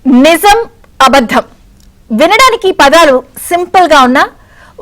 నిజం అబద్ధం వినడానికి పదాలు సింపుల్ గా ఉన్నా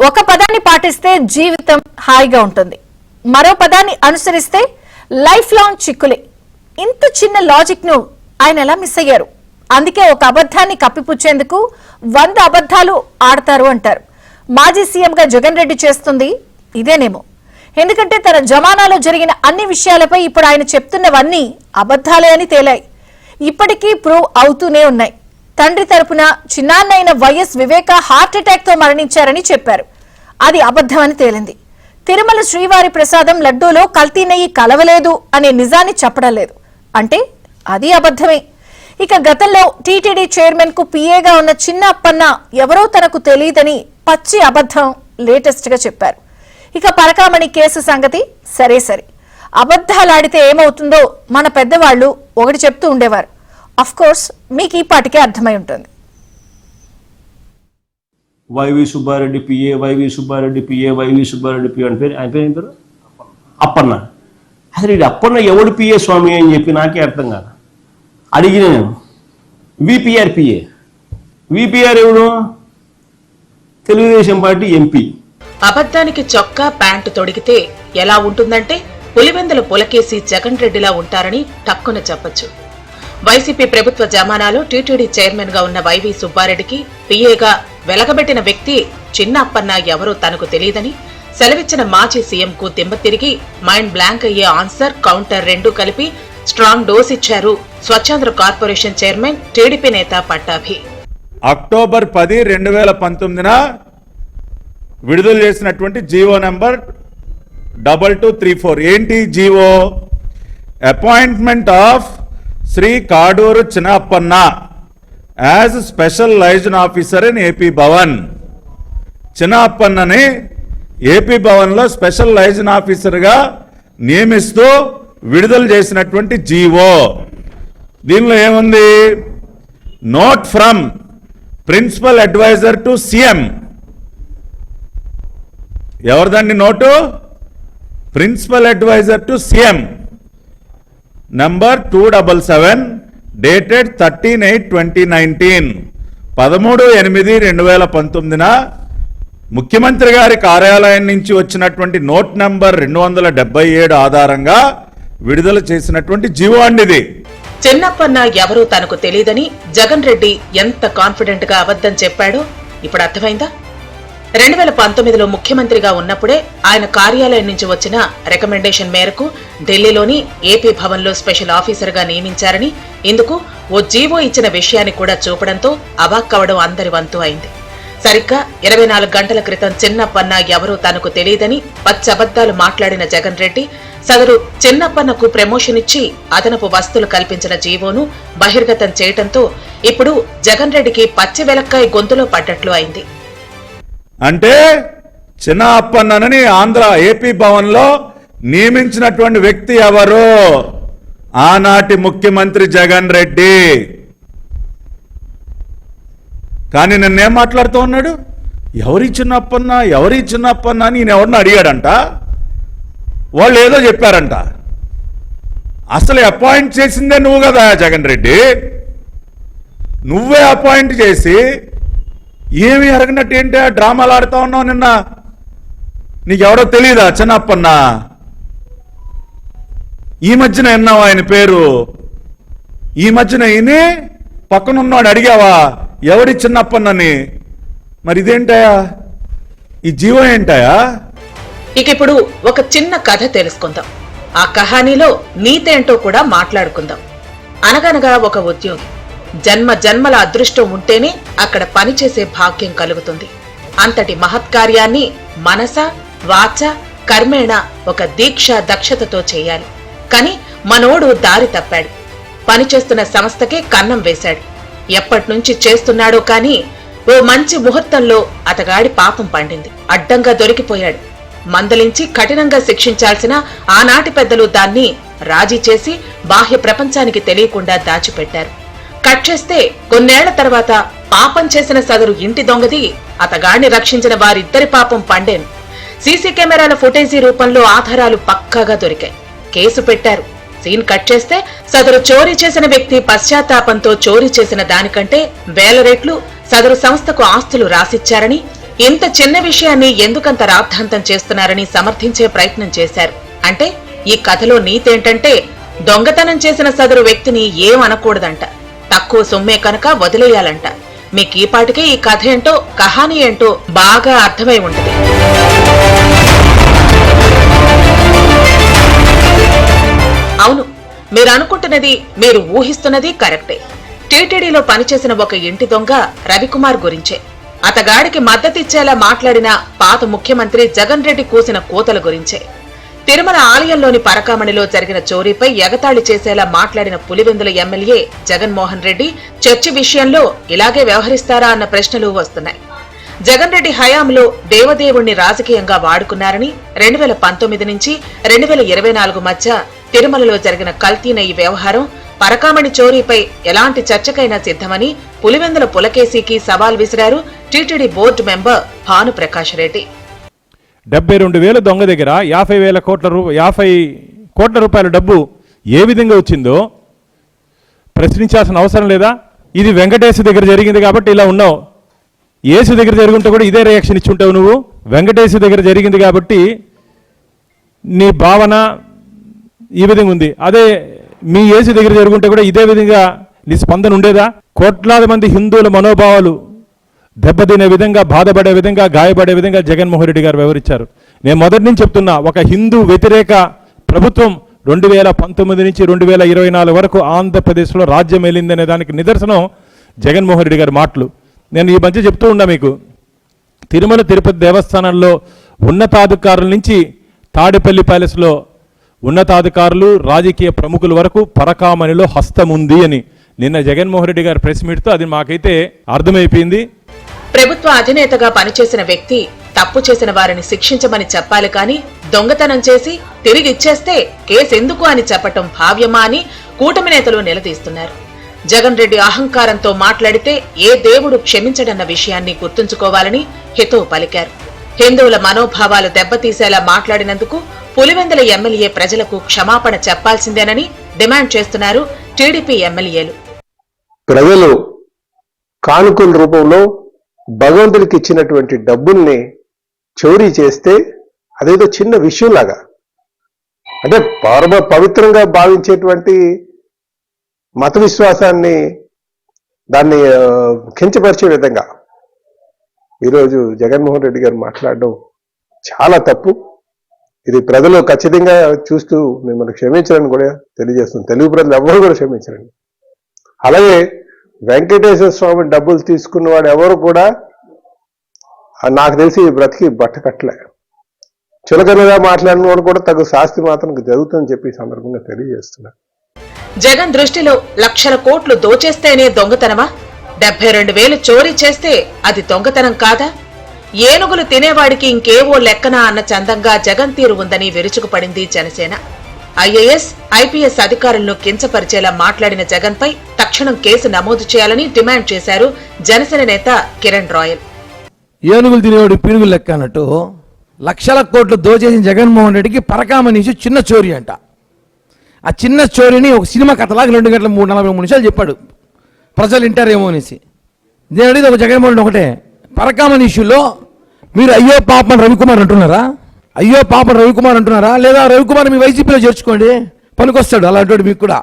ఒక పదాన్ని పాటిస్తే జీవితం హాయిగా ఉంటుంది. మరో పదాన్ని అనుసరిస్తే లైఫ్ లాంగ్ చిక్కులే. ఇంత చిన్న లాజిక్ ను ఆయన ఎలా మిస్ అయ్యారు? అందుకే ఒక అబద్ధాన్ని కప్పిపుచ్చేందుకు 100 అబద్ధాలు ఆడతారు అంటారు. మాజీ సీఎంగా జగన్ రెడ్డి చేస్తుంది ఇదేనేమో. ఎందుకంటే తన జమానాలో జరిగిన అన్ని విషయాలపై ఇప్పుడు ఆయన చెప్తున్నవన్నీ అబద్ధాలే అని తేలాయి. ఇప్పటికీ ప్రూవ్ అవుతూనే ఉన్నాయి. తండ్రి తరపున చిన్నాన్నైన వైఎస్ వివేక హార్ట్ అటాక్ తో మరణించారని చెప్పారు. అది అబద్ధమని తేలింది. తిరుమల శ్రీవారి ప్రసాదం లడ్డూలో కల్తీ నెయ్యి కలవలేదు అనే నిజాన్ని చెప్పడం లేదు అంటే అది అబద్ధమే. ఇక గతంలో టీటీడీ చైర్మన్ కు పిఏగా ఉన్న చిన్న అప్పన్న ఎవరో తనకు తెలియదని పచ్చి అబద్ధం లేటెస్ట్ గా చెప్పారు. ఇక పరకామణి కేసు సంగతి సరే. అబద్ధాలాడితే ఏమవుతుందో మన పెద్దవాళ్లు ఒకటి చెప్తూ ఉండేవారు. అఫ్ కోర్స్ మీకు ఈ పాటికే అర్థమై ఉంటుంది. YV Subba Reddy PA, YV Subba Reddy PA, YV Subba Reddy PA అని పేరు. ఆయన పేరు ఏం పేరు? అప్పన్న. అసలు ఇది అప్పన్న ఎవడు పిఏ స్వామి అని చెప్పి నాకే అర్థం కాదు. అడిగిన నేను విపిఆర్ పిఏ. విపిఆర్ ఎవడు? Telugu Desam party MP. అబద్ధానికి చొక్కా ప్యాంటు తొడిగితే ఎలా ఉంటుందంటే పులివెందుల పులకేసి జగన్ రెడ్డిలా ఉంటారని టక్కున చెప్పొచ్చు. వైసీపీ ప్రభుత్వ జమానాలో టీటీడీ చైర్మన్ గా ఉన్న వైవి సుబ్బారెడ్డికి పిఏగా వెలగబెట్టిన వ్యక్తి చిన్న అప్పన్న ఎవరో తనకు తెలియదని సెలవిచ్చిన మాజీ సీఎం కు దిమ్మ తిరిగి మైండ్ బ్లాంక్ అయ్యే ఆన్సర్ కౌంటర్ రెండూ కలిపి స్ట్రాంగ్ డోస్ ఇచ్చారు స్వచ్ఛాంధ్ర కార్పొరేషన్ చైర్మన్ టీడీపీ నేత పట్టాభి. అక్టోబర్ 10, 2019 విడుదల చేసినటువంటి జీవో నంబర్ 2234. ఏంటి GO? Appointment of Shri Kaduru Chinnappanna as special liaison officer in AP Bhavan. చిన్నప్పన్నని ఏపీ భవన్ లో స్పెషల్ లైజన్ ఆఫీసర్ గా నియమిస్తూ విడుదల చేసినటువంటి జీవో. దీనిలో ఏముంది? Note from principal advisor to CM. ఎవరిదండి note? Principal advisor to CM number 277 dated 13/8/2019. 13/8/2019 ముఖ్యమంత్రి గారి కార్యాలయం నుంచి వచ్చినటువంటి నోట్ నంబర్ 277 ఆధారంగా విడుదల చేసినటువంటి జీవో అండి ఇది. చిన్నప్పన్న ఎవరో తనకు తెలియదని జగన్ రెడ్డి ఎంత కాన్ఫిడెంట్ గా అబద్ధం చెప్పాడో ఇప్పుడు అర్థమైందా? 2019లో ముఖ్యమంత్రిగా ఉన్నప్పుడే ఆయన కార్యాలయం నుంచి వచ్చిన రికమెండేషన్ మేరకు ఢిల్లీలోని ఏపీ భవన్ లో స్పెషల్ ఆఫీసర్ గా నియమించారని, ఇందుకు ఓ జీవో ఇచ్చిన విషయాన్ని కూడా చూపడంతో అవాక్కవడం అందరి వంతు అయింది. సరిగ్గా 24 గంటల క్రితం చిన్నప్పన్న ఎవరో తనకు తెలియదని పచ్చబద్దాలు మాట్లాడిన జగన్ రెడ్డి సదరు చిన్నప్పన్నకు ప్రమోషన్ ఇచ్చి అదనపు వస్తువులు కల్పించిన జీవోను బహిర్గతం చేయటంతో ఇప్పుడు జగన్ రెడ్డికి పచ్చి వెలక్కాయ గొంతులో పడ్డట్లు అయింది. అంటే చిన్న అప్పన్నని ఆంధ్ర ఏపీ భవన్ లో నియమించినటువంటి వ్యక్తి ఎవరు? ఆనాటి ముఖ్యమంత్రి జగన్ రెడ్డి. కానీ నిన్నేం మాట్లాడుతూ ఉన్నాడు? ఎవరి చిన్నప్పన్న అని ఈయన ఎవరిని అడిగాడంట. వాళ్ళు ఏదో చెప్పారంట. అసలు అపాయింట్ చేసిందే నువ్వు కదా జగన్ రెడ్డి. నువ్వే అపాయింట్ చేసి ఏమి అరగనట్టు ఏంటి డ్రామాలు ఆడుతా ఉన్నావు? నిన్న నీకెవడో తెలీదా చిన్నప్పన్న? ఈ మధ్యన విన్నావా ఆయన పేరు? ఈ మధ్యన ఈయనే పక్కనున్నాడు అడిగావా ఎవడి చిన్నప్పన్నని? మరి ఇదేంటాయా? ఈ జీవో ఏంటాయా? ఇక ఇప్పుడు ఒక చిన్న కథ తెలుసుకుందాం. ఆ కహానీలో నీతేంటో కూడా మాట్లాడుకుందాం. అనగనగా ఒక ఉద్యోగి జన్మల అదృష్టం ఉంటేనే అక్కడ పనిచేసే భాగ్యం కలుగుతుంది. అంతటి మహత్కార్యాన్ని మనస వాచ కర్మేణ ఒక దీక్ష దక్షతతో చేయాలి. కాని మనోడు దారి తప్పాడు. పనిచేస్తున్న సంస్థకే కన్నం వేశాడు. ఎప్పటినుంచి చేస్తున్నాడో కాని ఓ మంచి ముహూర్తంలో అతగాడి పాపం పండింది. అడ్డంగా దొరికిపోయాడు. మందలించి కఠినంగా శిక్షించాల్సిన ఆనాటి పెద్దలు దాన్ని రాజీ చేసి బాహ్య ప్రపంచానికి తెలియకుండా దాచిపెట్టారు. కట్ చేస్తే కొన్నేళ్ల తర్వాత పాపం చేసిన సదరు ఇంటి దొంగది అతగాడిని రక్షించిన వారిద్దరి పాపం పండేను. సీసీ కెమెరాల ఫుటేజీ రూపంలో ఆధారాలు పక్కాగా దొరికాయి. కేసు పెట్టారు. సీన్ కట్ చేస్తే సదరు చోరీ చేసిన వ్యక్తి పశ్చాత్తాపంతో చోరీ చేసిన దానికంటే వేల రెట్లు సదరు సంస్థకు ఆస్తులు రాసిచ్చారని, ఇంత చిన్న విషయాన్ని ఎందుకంత రాద్ధాంతం చేస్తున్నారని సమర్థించే ప్రయత్నం చేశారు. అంటే ఈ కథలో నీతేంటంటే దొంగతనం చేసిన సదరు వ్యక్తిని ఏమనకూడదంట, తక్కువ సొమ్మే కనుక వదిలేయాలంట. మీకు ఈ పాటికే ఈ కథ ఏంటో కహానీ ఏంటో బాగా అర్థమై ఉంటుంది. అవును, మీరు అనుకుంటున్నది, మీరు ఊహిస్తున్నది కరెక్టే. టీటీడీలో పనిచేసిన ఒక ఇంటి దొంగ రవికుమార్ గురించే. అతగాడికి మద్దతిచ్చేలా మాట్లాడిన పాత ముఖ్యమంత్రి జగన్ రెడ్డి కూసిన కూతల గురించే. తిరుమల ఆలయంలోని పరకామణిలో జరిగిన చోరీపై ఎగతాళి చేసేలా మాట్లాడిన పులివెందుల ఎమ్మెల్యే జగన్మోహన్ రెడ్డి చర్చి విషయంలో ఇలాగే వ్యవహరిస్తారా అన్న ప్రశ్నలు వస్తున్నాయి. జగన్ రెడ్డి హయాంలో దేవదేవుణ్ణి రాజకీయంగా వాడుకున్నారని 2019 నుంచి 2024 మధ్య తిరుమలలో జరిగిన కల్తీ నెయ్యి వ్యవహారం, పరకామణి చోరీపై ఎలాంటి చర్చకైనా సిద్ధమని పులివెందుల పులకేశీకి సవాల్ విసిరారు TTD board member Bhanuprakash Reddy. 72,000 దొంగ దగ్గర 50 కోట్ల రూపాయల డబ్బు ఏ విధంగా వచ్చిందో ప్రశ్నించాల్సిన అవసరం లేదా? ఇది వెంకటేశ్వర దగ్గర జరిగింది కాబట్టి ఇలా ఉన్నావు. యేసు దగ్గర జరుగుంటే కూడా ఇదే రియాక్షన్ ఇచ్చి ఉంటావు నువ్వు. వెంకటేశ్వర దగ్గర జరిగింది కాబట్టి నీ భావన ఈ విధంగా ఉంది. అదే మీ యేసు దగ్గర జరుగుంటే కూడా ఇదే విధంగా నీ స్పందన ఉండేదా? కోట్లాది మంది హిందువుల మనోభావాలు దెబ్బతినే విధంగా, బాధపడే విధంగా, గాయపడే విధంగా జగన్మోహన్ రెడ్డి గారు వ్యవహరించారు. నేను మొదటి నుంచి చెప్తున్నా, ఒక హిందూ వ్యతిరేక ప్రభుత్వం 2019 నుంచి 2024 వరకు ఆంధ్రప్రదేశ్లో రాజ్యం వెళ్ళిందనే దానికి నిదర్శనం జగన్మోహన్ రెడ్డి గారి మాటలు. నేను ఈ మధ్య చెప్తూ ఉన్నా మీకు, తిరుమల తిరుపతి దేవస్థానంలో ఉన్నతాధికారుల నుంచి తాడేపల్లి ప్యాలెస్లో ఉన్నతాధికారులు, రాజకీయ ప్రముఖుల వరకు పరకామణిలో హస్తం ఉంది అని నిన్న జగన్మోహన్ రెడ్డి గారి ప్రెస్ మీట్తో అది మాకైతే అర్థమైపోయింది. ప్రభుత్వ అధినేతగా పనిచేసిన వ్యక్తి తప్పు చేసిన వారిని శిక్షించమని చెప్పాలి కానీ దొంగతనం చేసి తిరిగి ఇచ్చేస్తే కేసెందుకు అని చెప్పటం భావ్యమా అని కూటమి నేతలు నిలదీస్తున్నారు. జగన్ రెడ్డి అహంకారంతో మాట్లాడితే ఏ దేవుడు క్షమించడన్న విషయాన్ని గుర్తుంచుకోవాలని హితవు పలికారు. హిందువుల మనోభావాలు దెబ్బతీసేలా మాట్లాడినందుకు పులివెందుల ఎమ్మెల్యే ప్రజలకు క్షమాపణ చెప్పాల్సిందేనని డిమాండ్ చేస్తున్నారు టీడీపీ ఎమ్మెల్యేలు. ప్రజలు కానుకల రూపంలో భగవంతుడికి ఇచ్చినటువంటి డబ్బుల్ని చోరీ చేస్తే అదేదో చిన్న విషయంలాగా, అంటే పవిత్రంగా భావించేటువంటి మత విశ్వాసాన్ని దాన్ని కించపరిచే విధంగా ఈరోజు జగన్మోహన్ రెడ్డి గారు మాట్లాడడం చాలా తప్పు. ఇది ప్రజలు ఖచ్చితంగా చూస్తూ మిమ్మల్ని క్షమించాలని కూడా తెలియజేస్తుంది. తెలుగు ప్రజలు ఎవరు కూడా క్షమించరండి. అలాగే వెంకటేశ్వర స్వామి డబ్బులు తీసుకున్నవాడు ఎవరు కూడా నాకు తెలిసి బ్రతికి బట్టకట్టలే. చులకనగా మాట్లాడిన వాడు కూడా తగు శాస్తి మాత్రం జరుగుతుందని చెప్పి సందర్భంగా తెలియజేస్తున్నారు. జగన్ దృష్టిలో లక్షల కోట్లు దోచేస్తేనే దొంగతనమా? 72,000 చోరీ చేస్తే అది దొంగతనం కాదా? ఏనుగులు తినేవాడికి ఇంకేవో లెక్కనా అన్న చందంగా జగన్ తీరు ఉందని విరుచుకుపడింది జనసేన. ఐఏఎస్, ఐపీఎస్ అధికారులను కించపరిచేలా మాట్లాడిన జగన్ పై తక్షణం కేసు నమోదు చేయాలని డిమాండ్ చేశారు జనసేన నేత కిరణ్ రాయల్. ఏనుగులు తినేవాడు పీనుగులు లెక్క అన్నట్టు లక్షల కోట్లు దోచేసిన జగన్మోహన్ రెడ్డికి పరకామణి చిన్న చోరీ అంట. ఆ చిన్న చోరీని ఒక సినిమా కథలాగా 2 గంటల 43 నిమిషాలు చెప్పాడు. ప్రజలు వింటారేమో అనేసి. నేను అడిగితే ఒక జగన్మోహన్ రెడ్డి ఒకటే, పరకామణి ఇష్యూలో మీరు అయ్యో పాపం రవికుమార్ అంటున్నారా? అయ్యో పాపం రవికుమార్ అంటున్నారా? లేదా రవికుమార్ మీ వైసీపీలో చేర్చుకోండి, పనికొస్తాడు. అలాంటి మీకు కూడా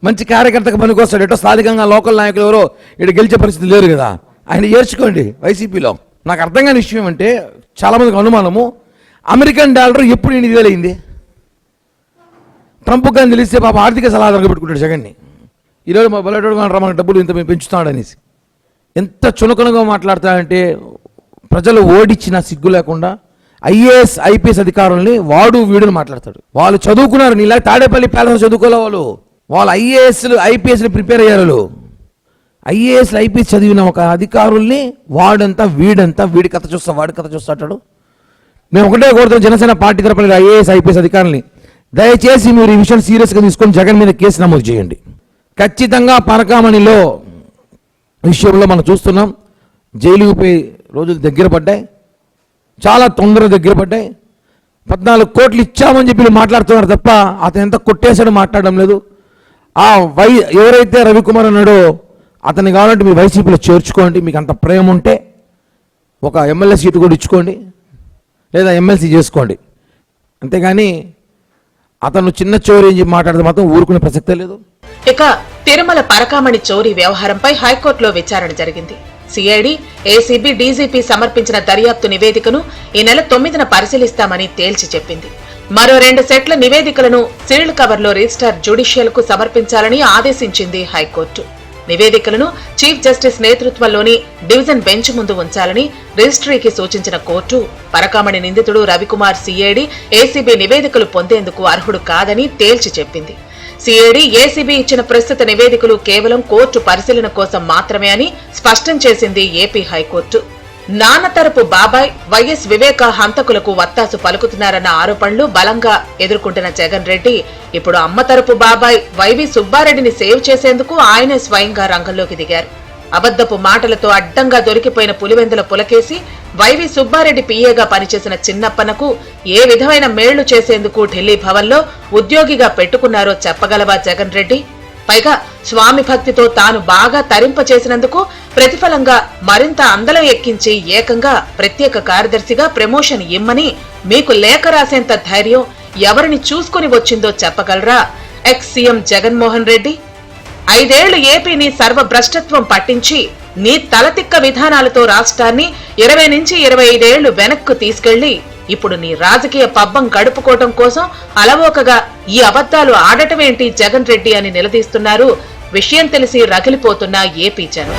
మంచి కార్యకర్తకు పనికొస్తాడు. ఎటో స్థానికంగా లోకల్ నాయకులు ఎవరో ఇక్కడ గెలిచే పరిస్థితి లేరు కదా, ఆయన చేర్చుకోండి వైసీపీలో. నాకు అర్థం కాని విషయం అంటే, చాలామందికి అనుమానము, అమెరికన్ డాలర్ ఎప్పుడు 8,000 అయింది? ట్రంప్ కానీ తెలిస్తే పాప ఆర్థిక సలహాదారుగా పెట్టుకుంటాడు జగన్ని. ఈరోజు మా బలటోడు మనకు డబ్బులు ఇంత మేము పెంచుతాడనేసి ఎంత చునకనగా మాట్లాడతాడంటే, ప్రజలు ఓడించిన సిగ్గు లేకుండా ఐఏఎస్ ఐపీఎస్ అధికారుల్ని వాడు వీడుని మాట్లాడతాడు. వాళ్ళు చదువుకున్నారు, నీలా తాడేపల్లి ప్యాలెస్ చదువుకోలే వాళ్ళు ఐఏఎస్లు ఐపీఎస్లు ప్రిపేర్ అయ్యారు. వాళ్ళు ఐఏఎస్లు ఐపీఎస్ చదివిన ఒక అధికారుల్ని వాడంతా వీడంతా వీడి కథ చూస్తా వాడి కథ చూస్తాడు. మేము ఒకటే కోరుతాం జనసేన పార్టీ తరపున ఐఏఎస్ ఐపీఎస్ అధికారుల్ని, దయచేసి మీరు ఈ విషయం సీరియస్గా తీసుకొని జగన్ మీద కేసు నమోదు చేయండి. ఖచ్చితంగా పరకామణిలో విషయంలో మనం చూస్తున్నాం, జైలుకు పోయి రోజులు దగ్గర పడ్డాయి, చాలా తొందరగా దగ్గర పడ్డాయి. 14 కోట్లు ఇచ్చామని చెప్పి వీళ్ళు మాట్లాడుతున్నారు తప్ప అతను ఎంత కొట్టేశాడో మాట్లాడడం లేదు. ఆ ఎవరైతే రవికుమార్ అన్నాడో అతన్ని కావాలంటే మీ వైసీపీలో చేర్చుకోండి, మీకు అంత ప్రేమ ఉంటే ఒక ఎమ్మెల్యే సీటు కూడా ఇచ్చుకోండి, లేదా ఎమ్మెల్సీ చేసుకోండి. అంతేగాని అతను చిన్న చోరీ అని చెప్పి మాట్లాడితే మాత్రం ఊరుకునే ప్రసక్తే లేదు. ఇక తిరుమల పరకామణి చోరీ వ్యవహారంపై హైకోర్టులో విచారణ జరిగింది. సిఐడి, ఏసీబీ, డీజీపీ సమర్పించిన దర్యాప్తు నివేదికను ఈ నెల 9న పరిశీలిస్తామని తేల్చి చెప్పింది. మరో 2 సెట్ల నివేదికలను సీల్డ్ కవర్లో రిజిస్ట్రార్ జ్యుడిషియల్ కు సమర్పించాలని ఆదేశించింది హైకోర్టు. నివేదికలను చీఫ్ జస్టిస్ నేతృత్వంలోని డివిజన్ బెంచ్ ముందు ఉంచాలని రిజిస్ట్రీకి సూచించిన కోర్టు పరకామణి నిందితుడు రవికుమార్ సిఐడి, ఏసీబీ నివేదికలు పొందేందుకు అర్హుడు కాదని తేల్చి చెప్పింది. సిఐడి, ఏసీబీ ఇచ్చిన ప్రస్తుత నివేదికలు కేవలం కోర్టు పరిశీలన కోసం మాత్రమే అని స్పష్టం చేసింది ఏపీ హైకోర్టు. నాన్న తరపు బాబాయ్ వైఎస్ వివేక హంతకులకు వత్తాసు పలుకుతున్నారన్న ఆరోపణలు బలంగా ఎదుర్కొంటున్న జగన్ రెడ్డి ఇప్పుడు అమ్మ తరపు బాబాయ్ వైవి సుబ్బారెడ్డిని సేవ్ చేసేందుకు ఆయనే స్వయంగా రంగంలోకి దిగారు. అబద్ధపు మాటలతో అడ్డంగా దొరికిపోయిన పులివెందుల పులకేసి వైవి సుబ్బారెడ్డి పీఏగా పనిచేసిన చిన్నప్పనకు ఏ విధమైన మేళ్లు చేసేందుకు ఢిల్లీ భవన్లో ఉద్యోగిగా పెట్టుకున్నారో చెప్పగలవా జగన్ రెడ్డి? పైగా స్వామి భక్తితో తాను బాగా తరింపచేసినందుకు ప్రతిఫలంగా మరింత అందలం ఎక్కించి ఏకంగా ప్రత్యేక కార్యదర్శిగా ప్రమోషన్ ఇమ్మని మీకు లేఖ రాసేంత ధైర్యం ఎవరిని చూసుకుని వచ్చిందో చెప్పగలరా ఎక్స్ సీఎం జగన్మోహన్ రెడ్డి? 5 ఏళ్లు ఏపీని సర్వభ్రష్టత్వం పట్టించి నీ తలతిక్క విధానాలతో రాష్ట్రాన్ని 20 నుంచి 25 ఏళ్లు వెనక్కు తీసుకెళ్లి ఇప్పుడు నీ రాజకీయ పబ్బం గడుపుకోవటం కోసం అలవోకగా ఈ అబద్ధాలు ఆడటమేంటి జగన్ రెడ్డి అని నిలదీస్తున్నారు విషయం తెలిసి రగిలిపోతున్న ఏపీ జనం.